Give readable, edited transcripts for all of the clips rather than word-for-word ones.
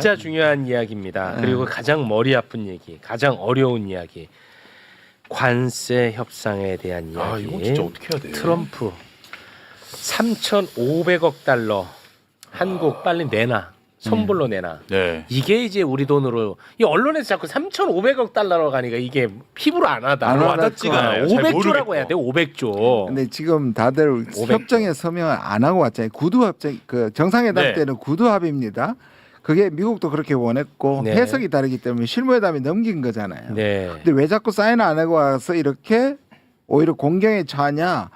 진짜 중요한 이야기입니다. 그리고 가장 머리 아픈 얘기, 가장 어려운 이야기, 관세 협상에 대한 이야기. 아, 이건 진짜 어떻게 해야 돼? 트럼프 3,500억 달러 한국 빨리 내놔. 선불로 내놔. 네. 이게 이제 우리 돈으로 이 언론에서 자꾸 3,500억 달러로 가니까 이게 피부로 안 하다. 안 와닿지가 않아요. 잘 500조라고 해야 돼. 500조. 근데 지금 다들 500조. 협정에 서명을 안 하고 왔잖아요. 구두 협정 그 정상회담 네. 때는 구두 합의입니다. 그게 미국도 그렇게 원했고 네. 해석이 다르기 때문에 실무회담이 넘긴 거잖아요. 네. 근데 왜 자꾸 사인 안 하고 와서 이렇게 오히려 공경에 처하냐?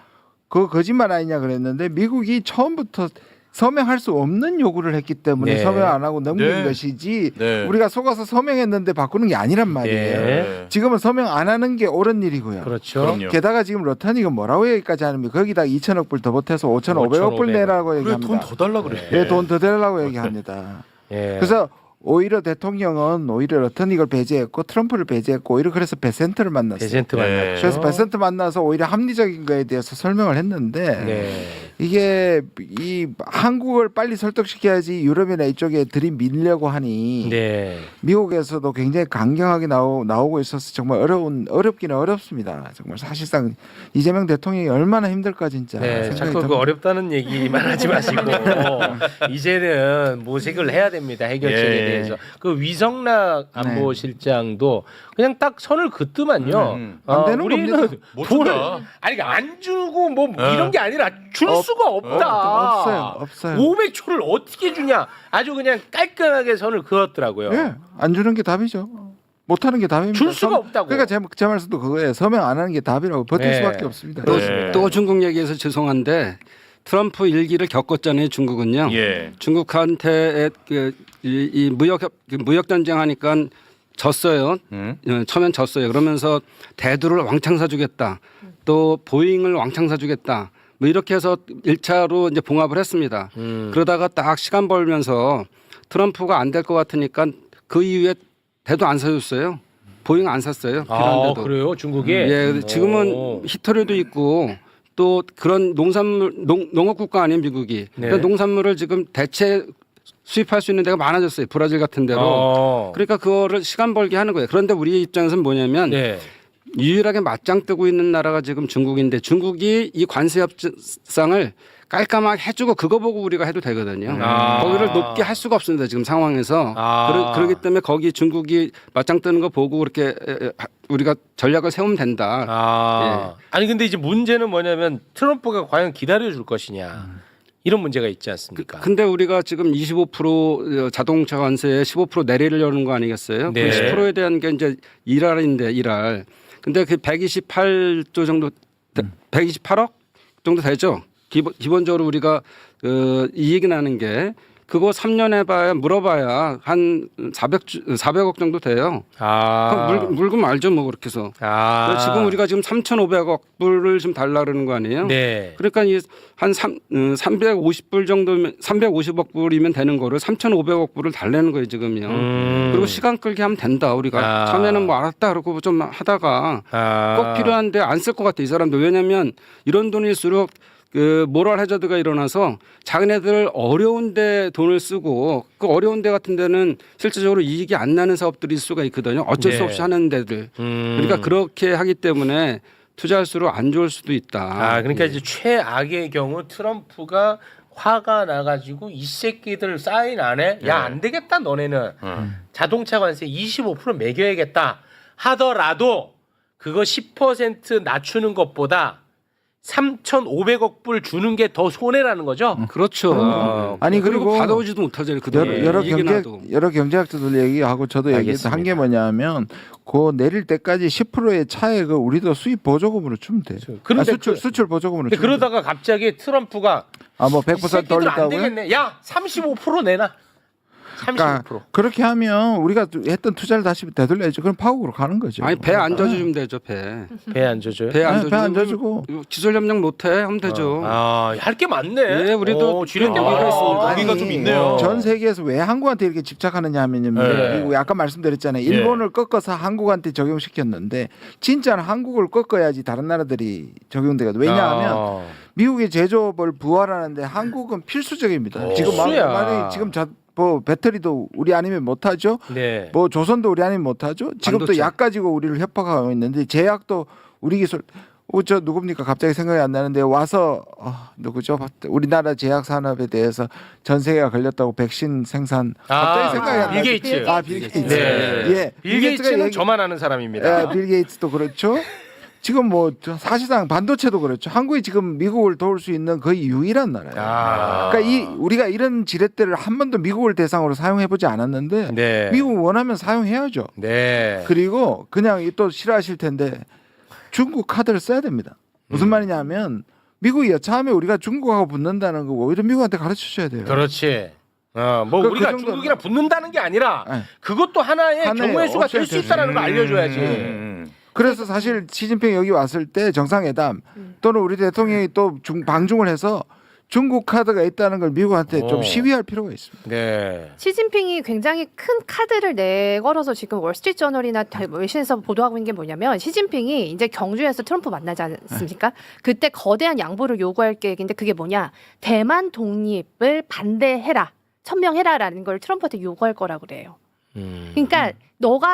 그거 거짓말 아니냐 그랬는데 미국이 처음부터 서명할 수 없는 요구를 했기 때문에 네. 서명 안 하고 넘긴 네. 것이지 네. 우리가 속아서 서명했는데 바꾸는 게 아니란 말이에요. 네. 지금은 서명 안 하는 게 옳은 일이고요. 그렇죠. 그럼요. 게다가 지금 로터니가 뭐라고 얘기까지 하냐면 거기다 2천억 불 더 보태서 5,500억 불 5,500억. 내라고 그래 얘기합니다. 돈 더 달라 그래. 네, 돈 더 내라고 얘기합니다. 예. 그래서 오히려 대통령은 오히려 로터닉을 배제했고 트럼프를 배제했고 오히려 그래서 베센트를 만났어요. 베센트 네. 만났죠. 그래서 베센트 만나서 오히려 합리적인 거에 대해서 설명을 했는데 네. 이게 이 한국을 빨리 설득시켜야지 유럽이나 이쪽에 들이밀려고 하니 네. 미국에서도 굉장히 강경하게 나오고 있어서 정말 어렵기는 어렵습니다. 정말 사실상 이재명 대통령이 얼마나 힘들까 진짜. 네, 생각이 자꾸 그 듭니다. 어렵다는 얘기만 하지 마시고 이제는 모색을 해야 됩니다. 해결책에 예. 대해서. 그 위성락 안보실장도 그냥 딱 선을 긋더만요. 안 되는 우리는 겁니다. 못 돈을 준다. 아니 안 주고 뭐 이런 게 아니라 줄 수가 없다. 없어요. 500초를 어떻게 주냐? 아주 그냥 깔끔하게 선을 그었더라고요. 예, 안 주는 게 답이죠. 못하는 게 답입니다. 줄 수가 없다고. 그러니까 제 말씀도 그거예요. 서명 안 하는 게 답이라고 버틸 네. 수밖에 없습니다. 네. 또 중국 얘기해서 죄송한데 트럼프 일기를 겪었잖아요. 중국은요. 예. 중국한테 이 무역 전쟁 하니까 졌어요. 처음엔 졌어요. 그러면서 대두를 왕창 사주겠다. 또 보잉을 왕창 사주겠다. 뭐 이렇게 해서 1차로 이제 봉합을 했습니다. 그러다가 딱 시간 벌면서 트럼프가 안 될 것 같으니까 그 이후에 대두 안 사줬어요. 보잉 안 샀어요. 아, 필요한데도. 그래요? 중국이? 예, 지금은 오. 히토리도 있고 또 그런 농산물 농업 국가 아니에요 미국이. 네. 그러니까 농산물을 지금 대체 수입할 수 있는 데가 많아졌어요. 브라질 같은 데로. 그러니까 그거를 시간 벌게 하는 거예요. 그런데 우리 입장에서는 뭐냐면 네. 유일하게 맞짱 뜨고 있는 나라가 지금 중국인데 중국이 이 관세 협상을 깔끔하게 해주고 그거 보고 우리가 해도 되거든요. 거기를 높게 할 수가 없습니다. 지금 상황에서. 그러기 때문에 거기 중국이 맞짱 뜨는 거 보고 그렇게 우리가 전략을 세우면 된다. 아니 근데 이제 문제는 뭐냐면 트럼프가 과연 기다려줄 것이냐 이런 문제가 있지 않습니까? 근데 우리가 지금 25% 자동차 관세에 15% 내리려는 거 아니겠어요? 네. 그 10%에 대한 게 이제 일할인데 일할. 근데 그 128조 정도 128억 정도 되죠. 기본적으로 우리가 이익이 나는 게 그거 3년 해봐야 물어봐야 한 400억 정도 돼요. 그럼 물금 알죠 뭐 그렇게 해서. 지금 우리가 지금 3,500억 불을 좀 달라 그러는 거 아니에요? 네. 그러니까 한 350불 정도면 350억 불이면 되는 거를 3,500억 불을 달래는 거예요 지금요. 그리고 시간 끌게 하면 된다. 우리가 처음에는 뭐 알았다 그러고 좀 하다가 꼭 필요한데 안 쓸 것 같아 이 사람들. 왜냐하면 이런 돈일수록 그 모럴 해저드가 일어나서 자기네들 어려운데 돈을 쓰고 그 어려운데 같은 데는 실질적으로 이익이 안 나는 사업들일 수가 있거든요. 어쩔 수 없이 하는 데들. 그러니까 그렇게 하기 때문에 투자할수록 안 좋을 수도 있다. 그러니까 이제 최악의 경우 트럼프가 화가 나가지고 이 새끼들 사인 안 해? 야, 안 되겠다 너네는. 자동차 관세 25% 매겨야겠다 하더라도 그거 10% 낮추는 것보다 3,500억 불 주는 게 더 손해라는 거죠. 그렇죠. 아니 그리고 받아오지도 못하잖아요. 그 돈을. 여러 경제학자들 얘기하고 저도 얘기해서 한 게 뭐냐면 그 내릴 때까지 10%의 차액을 우리도 수입 보조금으로 주면 돼. 그런데 수출 보조금으로. 근데 그러다가 갑자기 트럼프가 뭐 이 100% 새끼들 안 올렸다고요? 되겠네. 야, 35% 내놔. 35%. 그러니까 그렇게 하면 우리가 했던 투자를 다시 되돌려야죠. 그럼 파국으로 가는 거죠. 아니 배 안 져주면 되죠 배. 배 안 줘줘요? 배 안 져주고 기술 협력 못해 하면 되죠. 할 게 많네. 예, 우리도 지렛대 그런 얘기가 있습니다. 거기가 좀 있네요. 전 세계에서 왜 한국한테 이렇게 집착하느냐 하면요. 미국 아까 말씀드렸잖아요. 일본을 꺾어서 한국한테 적용시켰는데 진짜는 한국을 꺾어야지 다른 나라들이 적용되거든요. 왜냐하면 미국의 제조업을 부활하는데 한국은 필수적입니다. 지금 필수야. 만약에 지금 뭐 배터리도 우리 아니면 못하죠. 네. 뭐 조선도 우리 아니면 못하죠. 지금 또 반도체. 약 가지고 우리를 협박하고 있는데 제약도 우리 기술. 저 누굽니까? 갑자기 생각이 안 나는데 와서 누구죠? 우리나라 제약 산업에 대해서 전 세계가 걸렸다고 백신 생산 갑자기 생각이 안 빌 나요. 게이츠. 빌 게이츠. 네. 예. 빌 게이츠는 얘기- 저만 아는 사람입니다. 예, 빌 게이츠도 그렇죠. 지금 뭐 사실상 반도체도 그렇죠. 한국이 지금 미국을 도울 수 있는 거의 유일한 나라예요. 아. 그러니까 우리가 이런 지렛대를 한 번도 미국을 대상으로 사용해 보지 않았는데 네. 미국 원하면 사용해야죠. 네. 그리고 그냥 또 싫어하실 텐데 중국 카드를 써야 됩니다. 무슨 말이냐면 미국이 여차하면 우리가 중국하고 붙는다는 거고 오히려 미국한테 가르쳐 줘야 돼요. 그렇지. 뭐 그 우리가 정도는- 중국이랑 붙는다는 게 아니라 네. 그것도 하나의 하나의 경우의 수가 될 수 옵션이 있다는 걸 알려줘야지. 그래서 사실 시진핑 여기 왔을 때 정상회담 또는 우리 대통령이 또 방중을 해서 중국 카드가 있다는 걸 미국한테 좀 시위할 필요가 있습니다. 네. 시진핑이 굉장히 큰 카드를 내걸어서 지금 월스트리트저널이나 외신에서 보도하고 있는 게 뭐냐면 시진핑이 이제 경주에서 트럼프 만나지 않습니까? 그때 거대한 양보를 요구할 계획인데 그게 뭐냐? 대만 독립을 반대해라, 천명해라라는 걸 트럼프한테 요구할 거라고 그래요. 그러니까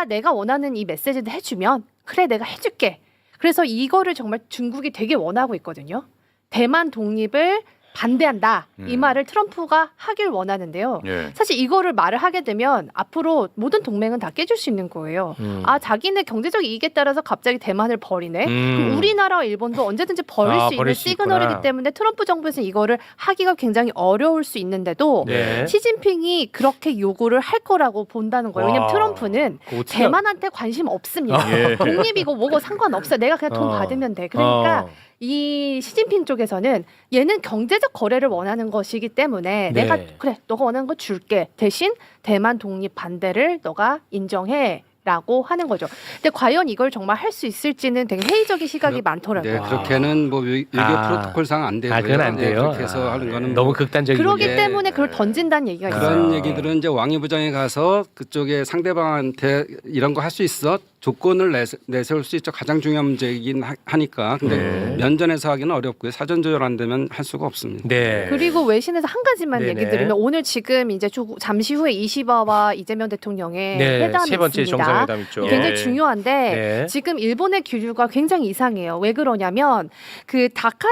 내가 원하는 이 메시지를 해주면 그래 내가 해줄게. 그래서 이거를 정말 중국이 되게 원하고 있거든요. 대만 독립을 반대한다. 이 말을 트럼프가 하길 원하는데요. 예. 사실 이거를 말을 하게 되면 앞으로 모든 동맹은 다 깨질 수 있는 거예요. 아 자기네 경제적 이익에 따라서 갑자기 대만을 버리네. 그럼 우리나라와 일본도 언제든지 버릴 수 있는 버릴 수 시그널이기 있구나. 때문에 트럼프 정부에서는 이거를 하기가 굉장히 어려울 수 있는데도 네. 시진핑이 그렇게 요구를 할 거라고 본다는 거예요. 왜냐면 와. 트럼프는 그거 어떻게 대만한테 관심 없습니다. 예. 독립이고 뭐고 상관없어요. 내가 그냥 돈 받으면 돼. 그러니까 이 시진핑 쪽에서는 얘는 경제적 거래를 원하는 것이기 때문에 네. 내가 그래 너가 원하는 거 줄게. 대신 대만 독립 반대를 너가 인정해. 라고 하는 거죠. 근데 과연 이걸 정말 할 수 있을지는 되게 회의적인 시각이 많더라고요. 네, 그렇게는 뭐 외교 프로토콜상 안 되고요. 그건 안 네, 돼요. 그렇게 해서 하는 거는 너무 뭐 극단적인. 그러기 예. 때문에 그걸 던진다는 얘기가 있어요. 그런 얘기들은 이제 왕이 부장에 가서 그쪽에 상대방한테 이런 거 할 수 있어 조건을 내세울 수 있죠. 가장 중요한 문제이긴 하니까. 근데 면전에서 하기는 어렵고요. 사전 조율 안 되면 할 수가 없습니다. 네. 그리고 외신에서 한 가지만 네네. 얘기 드리면 오늘 지금 이제 잠시 후에 이시바와 이재명 대통령의 네. 회담이 세 번째 있습니다. 정상회담 있죠. 굉장히 예. 중요한데 네. 지금 일본의 기류가 굉장히 이상해요. 왜 그러냐면 그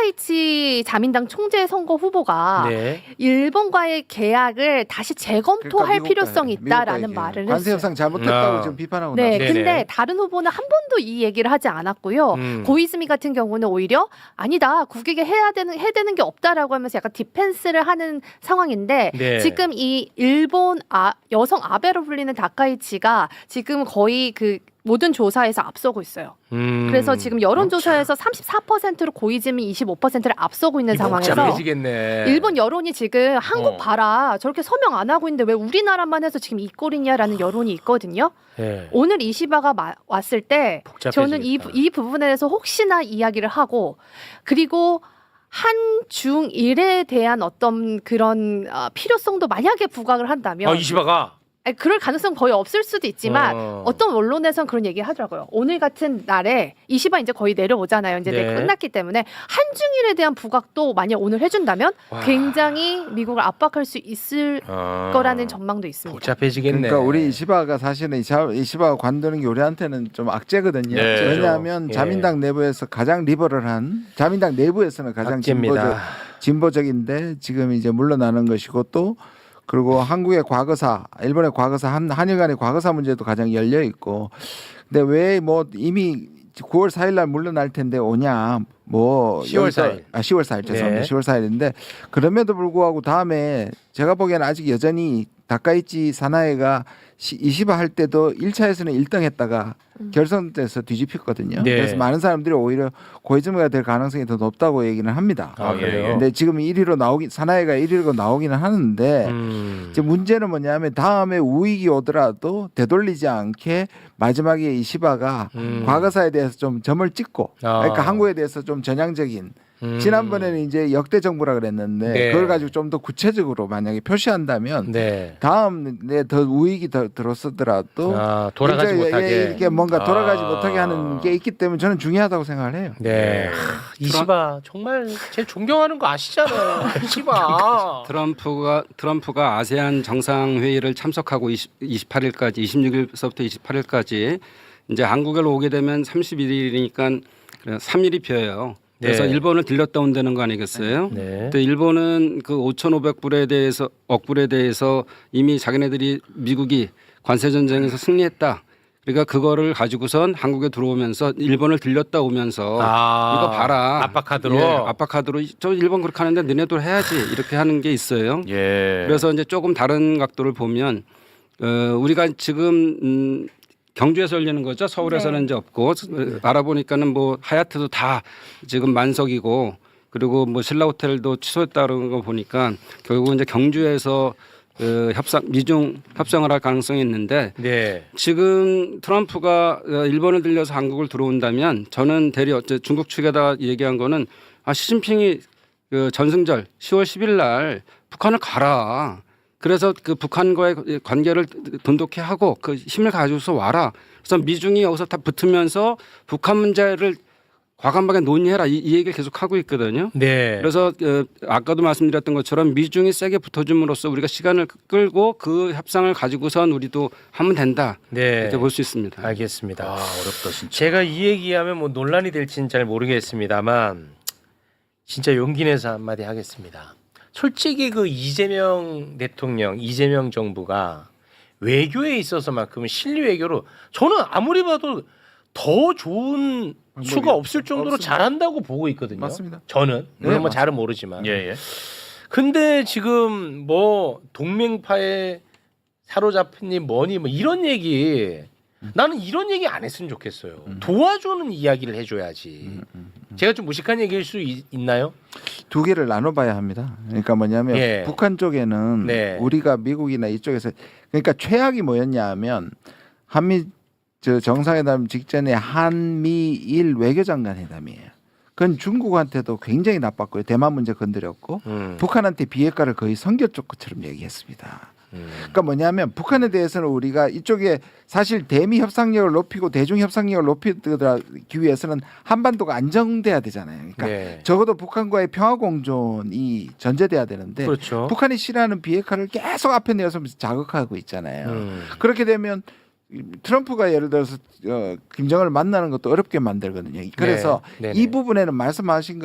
다카이치 자민당 총재 선거 후보가 네. 일본과의 계약을 다시 재검토할 그러니까 필요성이 미국과 있다라는 얘기해요. 말을 관세 했어요. 협상 잘못했다고 아. 지금 비판하고 네, 네네. 근데 다른 후보는 한 번도 이 얘기를 하지 않았고요. 고이즈미 같은 경우는 오히려 아니다, 국익에 해야 되는 게 없다라고 하면서 약간 디펜스를 하는 상황인데 네. 지금 이 일본 여성 아베로 불리는 다카이치가 지금 거의 그 모든 조사에서 앞서고 있어요. 그래서 지금 여론조사에서 34%로 고이즈미 25%를 앞서고 있는 상황에서 복잡해지겠네. 일본 여론이 지금 한국 봐라 저렇게 서명 안 하고 있는데 왜 우리나라만 해서 지금 이 꼴이냐라는 여론이 있거든요. 네. 오늘 이시바가 왔을 때 저는 이 부분에 대해서 혹시나 이야기를 하고 그리고 한중일에 대한 어떤 그런 필요성도 만약에 부각을 한다면 이시바가 아니, 그럴 가능성 거의 없을 수도 있지만 어. 어떤 언론에선 그런 얘기 하더라고요. 오늘 같은 날에 이시바 이제 거의 내려오잖아요. 이제 네. 끝났기 때문에 한중일에 대한 부각도 만약 오늘 해준다면 굉장히 미국을 압박할 수 있을 거라는 전망도 있습니다. 복잡해지겠네. 그러니까 우리 이시바가 사실은 이시바가 관두는 게 우리한테는 좀 악재거든요. 네. 왜냐하면 예. 자민당 내부에서 가장 리버럴한 자민당 내부에서는 가장 악재입니다. 진보적인데 지금 이제 물러나는 것이고 또 그리고 한국의 과거사, 일본의 과거사, 한일 간의 과거사 문제도 가장 열려 있고. 근데 왜 뭐 이미 9월 4일 날 물러날 텐데 오냐? 뭐 10월 4일. 10월 4일 죄송합니다. 네. 10월 4일인데 그럼에도 불구하고 다음에 제가 보기에는 아직 여전히 다카이치 사나이가 이시바 할 때도 1차에서는 1등 했다가 결선에서 뒤집혔거든요. 네. 그래서 많은 사람들이 오히려 고이즈미가 될 가능성이 더 높다고 얘기는 합니다. 그래요? 근데 지금 1위로 사나이가 1위로 나오기는 하는데 이제 문제는 뭐냐면 다음에 우익이 오더라도 되돌리지 않게 마지막에 이시바가 과거사에 대해서 좀 점을 찍고 그러니까 한국에 대해서 좀 전향적인 지난번에는 이제 역대 정부라 그랬는데 네. 그걸 가지고 좀 더 구체적으로 만약에 표시한다면 네. 다음에 더 우익이 더 들었더라도 돌아가지 이제 못하게. 이렇게 뭔가 돌아가지 아. 못하게 하는 게 있기 때문에 저는 중요하다고 생각을 해요. 네. 이시바 정말 제일 존경하는 거 아시잖아요. 이시바. 트럼프가 아세안 정상회의를 참석하고 28일까지 26일서부터 28일까지 이제 한국에 오게 되면 31일이니까 3일이 비어요. 그래서 네. 일본을 들렸다 온다는 거 아니겠어요? 네. 근데 일본은 그 5,500불에 대해서 억불에 대해서 이미 자기네들이 미국이 관세 전쟁에서 승리했다. 그러니까 그거를 가지고선 한국에 들어오면서 일본을 들렸다 오면서 이거 봐라. 압박카드로. 예, 압박카드로 저 일본 그렇게 하는데 너네도 해야지 이렇게 하는 게 있어요. 예. 그래서 이제 조금 다른 각도를 보면 우리가 지금 경주에서 열리는 거죠. 서울에서는 네. 이제 없고 알아보니까는 뭐 하얏트도 다 지금 만석이고 그리고 뭐 신라 호텔도 취소했다는 거 보니까 결국 이제 경주에서 미중 협상을 할 가능성이 있는데 네. 지금 트럼프가 일본을 들려서 한국을 들어온다면 저는 대리 중국 측에다 얘기한 거는 시진핑이 그 전승절 10월 10일 날 북한을 가라. 그래서 그 북한과의 관계를 돈독히 하고 그 힘을 가지고서 와라. 그래서 미중이 여기서 다 붙으면서 북한 문제를 과감하게 논의해라 이 얘기를 계속 하고 있거든요. 네. 그래서 아까도 말씀드렸던 것처럼 미중이 세게 붙어줌으로써 우리가 시간을 끌고 그 협상을 가지고선 우리도 하면 된다. 네. 이렇게 볼 수 있습니다. 알겠습니다. 어렵다 진짜. 제가 이 얘기하면 뭐 논란이 될지는 잘 모르겠습니다만 진짜 용기 내서 한마디 하겠습니다. 솔직히 그 이재명 대통령, 이재명 정부가 외교에 있어서만큼은 실리 외교로 저는 아무리 봐도 더 좋은 수가 없을 정도로 없습니다. 잘한다고 보고 있거든요. 맞습니다. 저는 네, 물론 뭐 맞습니다. 잘은 모르지만. 예, 예. 근데 지금 뭐 동맹파에 사로잡힌니 뭐니 뭐 이런 얘기 나는 이런 얘기 안 했으면 좋겠어요. 도와주는 이야기를 해줘야지. 제가 좀 무식한 얘기일 수 있나요? 두 개를 나눠봐야 합니다. 그러니까 뭐냐면 예. 북한 쪽에는 네. 우리가 미국이나 이쪽에서 그러니까 최악이 뭐였냐면 한미 정상회담 직전에 한미일 외교장관 회담이에요. 그건 중국한테도 굉장히 나빴고요. 대만 문제 건드렸고 북한한테 비핵화를 거의 선결적 것처럼 얘기했습니다. 그러니까 뭐냐면 북한에 대해서는 우리가 이쪽에 사실 대미 협상력을 높이고 대중 협상력을 높이기 위해서는 한반도가 안정돼야 되잖아요. 그러니까 네. 적어도 북한과의 평화 공존이 전제돼야 되는데 그렇죠. 북한이 싫어하는 비핵화를 계속 앞에 내서면서 자극하고 있잖아요. 그렇게 되면 트럼프가 예를 들어서 김정은을 만나는 것도 어렵게 만들거든요. 그래서 네. 이 부분에는 말씀하신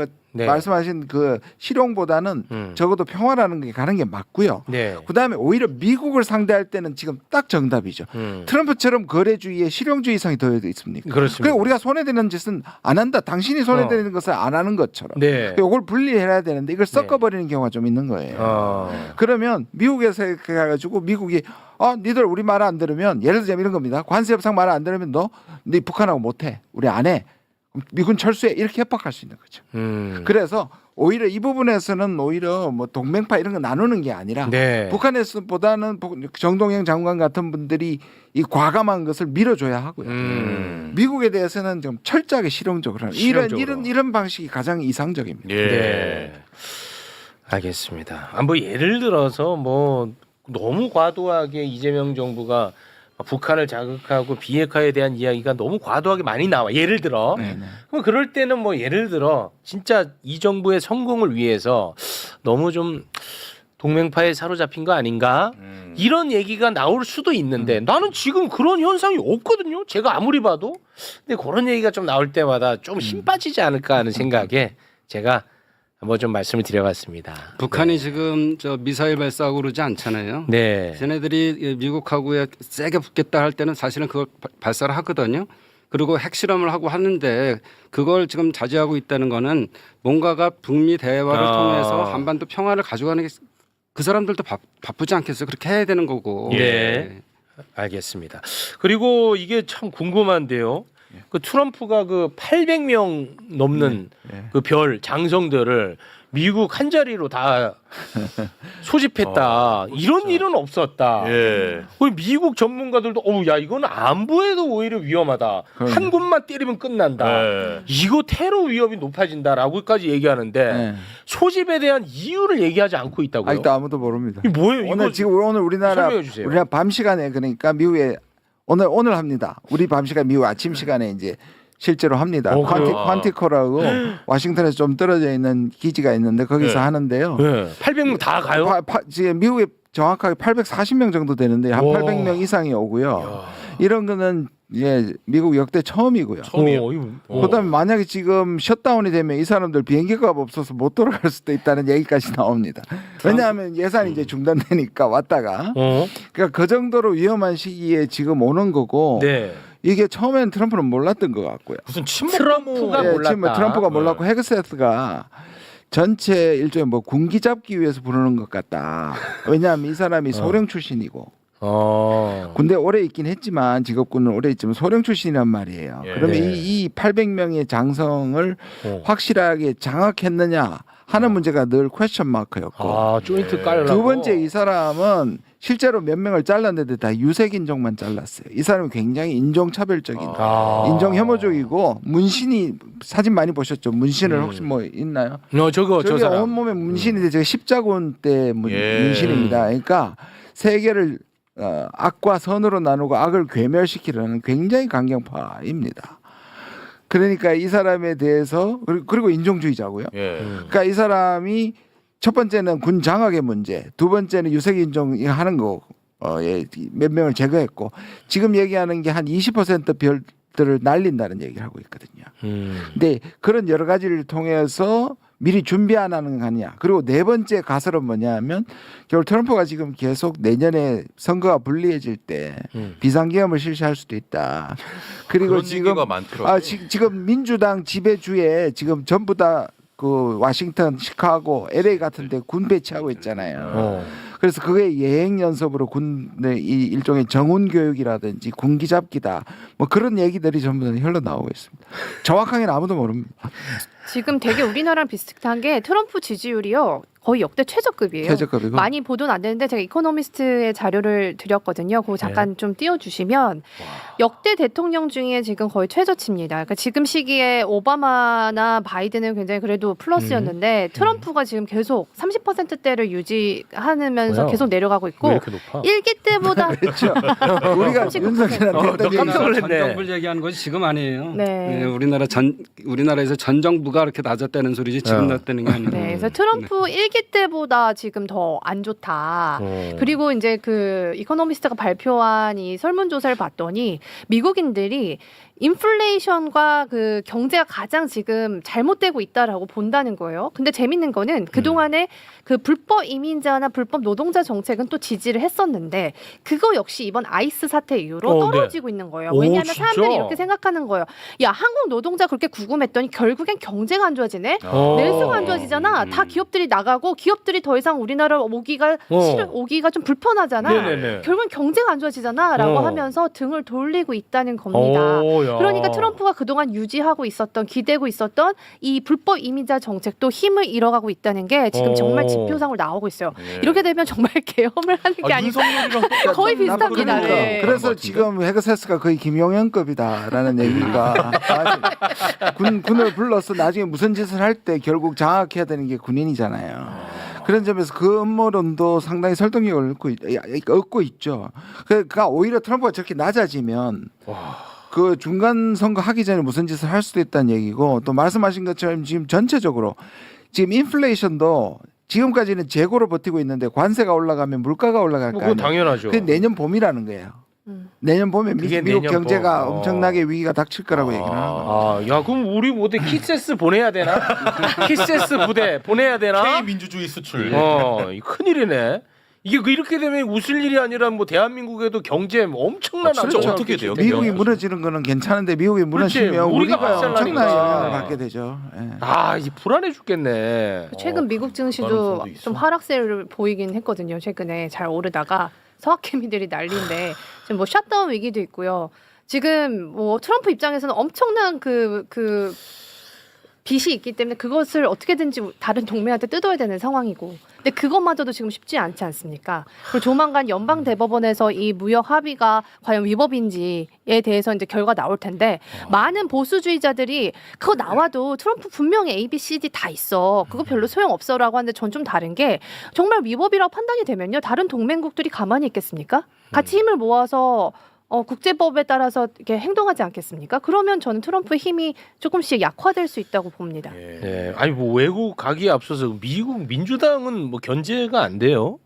그 실용보다는 적어도 평화라는 게 가는 게 맞고요. 네. 그다음에 오히려 미국을 상대할 때는 지금 딱 정답이죠. 트럼프처럼 거래주의에 실용주의성이 더해 있습니까? 그렇습니다. 그러니까 우리가 손해되는 짓은 안 한다. 당신이 손해되는 것을 안 하는 것처럼. 네. 이걸 분리해야 되는데 이걸 섞어버리는 경우가 좀 있는 거예요. 그러면 미국에서 해가지고 미국이 니들 우리 말 안 들으면 예를 들자면 이런 겁니다. 관세 협상 말 안 들으면 네 북한하고 못해. 우리 안 해. 미군 철수해. 이렇게 협박할 수 있는 거죠. 그래서 오히려 이 부분에서는 오히려 뭐 동맹파 이런 거 나누는 게 아니라 네. 북한에서보다는 정동영 장관 같은 분들이 이 과감한 것을 밀어줘야 하고요. 미국에 대해서는 좀 철저하게 실용적으로 하는 이런 방식이 가장 이상적입니다. 예. 네. 알겠습니다. 뭐 예를 들어서 뭐 너무 과도하게 이재명 정부가 북한을 자극하고 비핵화에 대한 이야기가 너무 과도하게 많이 나와. 예를 들어. 그럼 그럴 때는 뭐 예를 들어 진짜 이 정부의 성공을 위해서 너무 좀 동맹파에 사로잡힌 거 아닌가? 이런 얘기가 나올 수도 있는데 나는 지금 그런 현상이 없거든요. 제가 아무리 봐도. 근데 그런 얘기가 좀 나올 때마다 좀 힘 빠지지 않을까 하는 생각에 제가 한번 좀 말씀을 드려봤습니다. 북한이 지금 저 미사일 발사하고 그러지 않잖아요. 네. 쟤네들이 미국하고 세게 붙겠다 할 때는 사실은 그걸 발사를 하거든요. 그리고 핵실험을 하고 하는데 그걸 지금 자제하고 있다는 거는 뭔가가 북미 대화를 통해서 한반도 평화를 가져가는 게 그 사람들도 바쁘지 않겠어요. 그렇게 해야 되는 거고. 네. 알겠습니다. 그리고 이게 참 궁금한데요. 그 트럼프가 그 800명 넘는 그 별 장성들을 미국 한 자리로 다 소집했다. 이런 일은 없었다. 예. 우리 미국 전문가들도 야 이건 안보에도 오히려 위험하다. 한 곳만 때리면 끝난다. 예. 이거 테러 위협이 높아진다라고까지 얘기하는데 네. 소집에 대한 이유를 얘기하지 않고 있다고요. 아직도 아무도 모릅니다. 이게 뭐예요? 오늘 이거 지금 오늘 우리나라 설명해 주세요. 밤 시간에 그러니까 미국에 오늘 합니다. 우리 밤 시간 미국 아침 시간에 이제 실제로 합니다. 그래요? 퀀티코라고 워싱턴에서 좀 떨어져 있는 기지가 있는데 거기서 네. 하는데요. 네. 800명 다 가요? 지금 미국에 정확하게 840명 정도 되는데 한 와. 800명 이상이 오고요. 이런 거는 미국 역대 처음이고요. 처음이에요. 그다음에 만약에 지금 셧다운이 되면 이 사람들 비행기값 없어서 못 돌아갈 수도 있다는 얘기까지 나옵니다. 왜냐하면 예산이 이제 중단되니까 왔다가 그러니까 그 정도로 위험한 시기에 지금 오는 거고 네. 이게 처음엔 트럼프는 몰랐던 것 같고요. 무슨 침묵 트럼프가 예, 몰랐다. 지금 트럼프가 몰랐고 헤그세스가 전체 일종의 뭐 군기 잡기 위해서 부르는 것 같다. 왜냐하면 이 사람이 소령 출신이고 군대 오래 있긴 했지만 직업군은 오래 있지만 소령 출신이란 말이에요. 예. 그러면 이 800명의 장성을 확실하게 장악했느냐 하는 문제가 늘 퀘스천 마크였고 조인트 깔라고. 두 번째 이 사람은 실제로 몇 명을 잘랐는데 다 유색인종만 잘랐어요. 이 사람은 굉장히 인종차별적인 인종 혐오적이고 문신이 사진 많이 보셨죠? 문신을 혹시 뭐 있나요? 저 저기 사람. 온몸에 문신인데 제가 십자군 때 예. 문신입니다. 그러니까 세계를 악과 선으로 나누고 악을 괴멸시키려는 굉장히 강경파입니다. 그러니까 이 사람에 대해서 그리고 인종주의자고요. 예. 그러니까 이 사람이 첫 번째는 군 장악의 문제, 두 번째는 유색인종 하는 거 몇 명을 제거했고 지금 얘기하는 게 한 20% 별들을 날린다는 얘기를 하고 있거든요. 근데 그런 여러 가지를 통해서 미리 준비 안 하는 거 아니냐. 그리고 네 번째 가설은 뭐냐면 결국 트럼프가 지금 계속 내년에 선거가 불리해질 때 비상계엄을 실시할 수도 있다. 그리고 그런 지금 얘기가 많더라고요. 지금 민주당 지배주에 지금 전부 다 그 워싱턴, 시카고, LA 같은데 군 배치하고 있잖아요. 그래서 그게 예행 연습으로 군의 이 일종의 정훈 교육이라든지 군기 잡기다. 뭐 그런 얘기들이 전부 다 흘러나오고 있습니다. 정확하게는 아무도 모릅니다. 지금 되게 우리나라랑 비슷한 게 트럼프 지지율이요. 거의 역대 최저급이에요. 최저급이고. 많이 보도는 안 되는데 제가 이코노미스트의 자료를 드렸거든요. 그거 잠깐 좀 띄워주시면 역대 대통령 중에 지금 거의 최저치입니다. 그러니까 지금 시기에 오바마나 바이든은 굉장히 그래도 플러스였는데 트럼프가 지금 계속 30%대를 유지하면서 뭐야? 계속 내려가고 있고 왜 이렇게 높아? 1기 때보다 그렇죠. 우리가 39%. 윤석열한테 했던 깜짝 얘기. 놀랐네. 전 정부를 얘기하는 것이 지금 아니에요. 네. 우리나라에서 전 정부가 그렇게 낮았다는 소리지 지금 낮다는 게 아니에요. 네, 그래서 트럼프 1기 때보다 지금 더 안 좋다. 그리고 이제 그 이코노미스트가 발표한 이 설문조사를 봤더니 미국인들이 인플레이션과 그 경제가 가장 지금 잘못되고 있다라고 본다는 거예요. 근데 재밌는 거는 그동안에 그 불법 이민자나 불법 노동자 정책은 또 지지를 했었는데 그거 역시 이번 아이스 사태 이후로 떨어지고 있는 거예요. 오, 왜냐하면 진짜? 사람들이 이렇게 생각하는 거예요. 야, 한국 노동자 그렇게 구금했더니 결국엔 경제가 안 좋아지네. 내수가 안 좋아지잖아. 다 기업들이 나가고 기업들이 더 이상 우리나라 오기가 좀 불편하잖아. 네네네. 결국은 경제가 안 좋아지잖아라고 하면서 등을 돌리고 있다는 겁니다. 그러니까 트럼프가 그동안 유지하고 있었던 기대고 있었던 이 불법 이민자 정책도 힘을 잃어가고 있다는 게 지금 정말 지표상으로 나오고 있어요. 이렇게 되면 정말 계엄을 하는 게 아닌가. 거의 비슷합니다. 그러니까. 네. 그래서 지금 헤그세스가 거의 김용현급이다라는 얘기가 군을 불러서 나중에 무슨 짓을 할 때 결국 장악해야 되는 게 군인이잖아요. 그런 점에서 그 음모론도 상당히 설득력을 얻고 있죠. 그러니까 오히려 트럼프가 저렇게 낮아지면 그 중간 선거 하기 전에 무슨 짓을 할 수도 있다는 얘기고 또 말씀하신 것처럼 지금 전체적으로 지금 인플레이션도 지금까지는 재고로 버티고 있는데 관세가 올라가면 물가가 올라갈 거 그거 아니에요. 당연하죠. 그게 내년 봄이라는 거예요. 내년 봄에 그게 미국 내년 경제가 봄. 엄청나게 위기가 닥칠 거라고 얘기를 하는 거예요. 야, 그럼 우리 어디 키세스 보내야 되나? 키세스 부대 보내야 되나? K 민주주의 수출. 이 큰일이네. 이게 이렇게 되면 웃을 일이 아니라 뭐 대한민국에도 경제 엄청난 진짜 악재가 어떻게 돼요? 미국이 그렇죠. 무너지는 거는 괜찮은데 미국이 무너지면 우리가 우리가 박살나니까. 엄청난 영향을 받게 되죠. 예. 이 불안해 죽겠네. 최근 미국 그런 증시도 분도 있어. 좀 하락세를 보이긴 했거든요. 최근에 잘 오르다가 서학개미들이 난리인데 지금 뭐 셧다운 위기도 있고요. 지금 뭐 트럼프 입장에서는 엄청난 그 빚이 있기 때문에 그것을 어떻게든지 다른 동맹한테 뜯어야 되는 상황이고, 근데 그것마저도 지금 쉽지 않지 않습니까? 그리고 조만간 연방 대법원에서 이 무역 합의가 과연 위법인지에 대해서 이제 결과 나올 텐데, 많은 보수주의자들이 그거 나와도 트럼프 분명히 A, B, C, D 다 있어, 그거 별로 소용 없어라고 하는데, 전 좀 다른 게 정말 위법이라고 판단이 되면요, 다른 동맹국들이 가만히 있겠습니까? 같이 힘을 모아서 국제법에 따라서 이렇게 행동하지 않겠습니까? 그러면 저는 트럼프의 힘이 조금씩 약화될 수 있다고 봅니다. 네. 아니 뭐 외국 가기에 앞서서 미국 민주당은 뭐 견제가 안 돼요?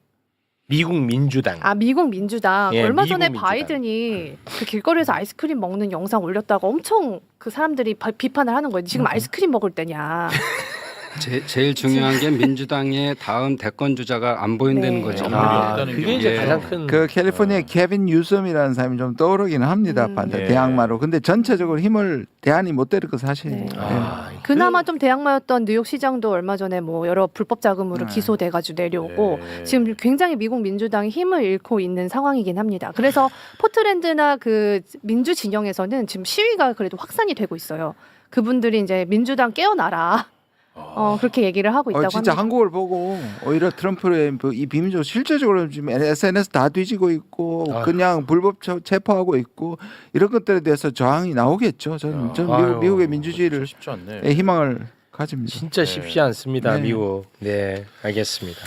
미국 민주당. 아, 미국 민주당. 예, 얼마 미국 전에 민주당. 바이든이 그 길거리에서 아이스크림 먹는 영상 올렸다가 엄청 그 사람들이 비판을 하는 거예요. 지금 아이스크림 먹을 때냐. 제일 중요한 게 민주당의 다음 대권 주자가 안 보인다는 네. 거죠. 그게 이제 예. 가장 큰. 그 캘리포니아의 케빈 뉴섬이라는 사람이 좀 떠오르긴 합니다. 네. 대항마로. 근데 전체적으로 힘을 대안이 못 때릴 거 사실이에요. 네. 아, 그나마 좀 대항마였던 뉴욕 시장도 얼마 전에 뭐 여러 불법 자금으로 기소돼가지고 내려오고, 네. 지금 굉장히 미국 민주당이 힘을 잃고 있는 상황이긴 합니다. 그래서 포트랜드나 그 민주 진영에서는 지금 시위가 그래도 확산이 되고 있어요. 그분들이 이제 민주당 깨어나라. 그렇게 얘기를 하고 있다고 진짜 합니다. 한국을 보고 오히려 트럼프의 이 비민주 실질적으로 지금 SNS 다 뒤지고 있고 그냥 불법 체포하고 있고 이런 것들에 대해서 저항이 나오겠죠. 저는 아유. 미국의 민주주의를 쉽지 않네. 희망을 가집니다. 진짜 쉽지 않습니다, 네. 미국. 네, 알겠습니다.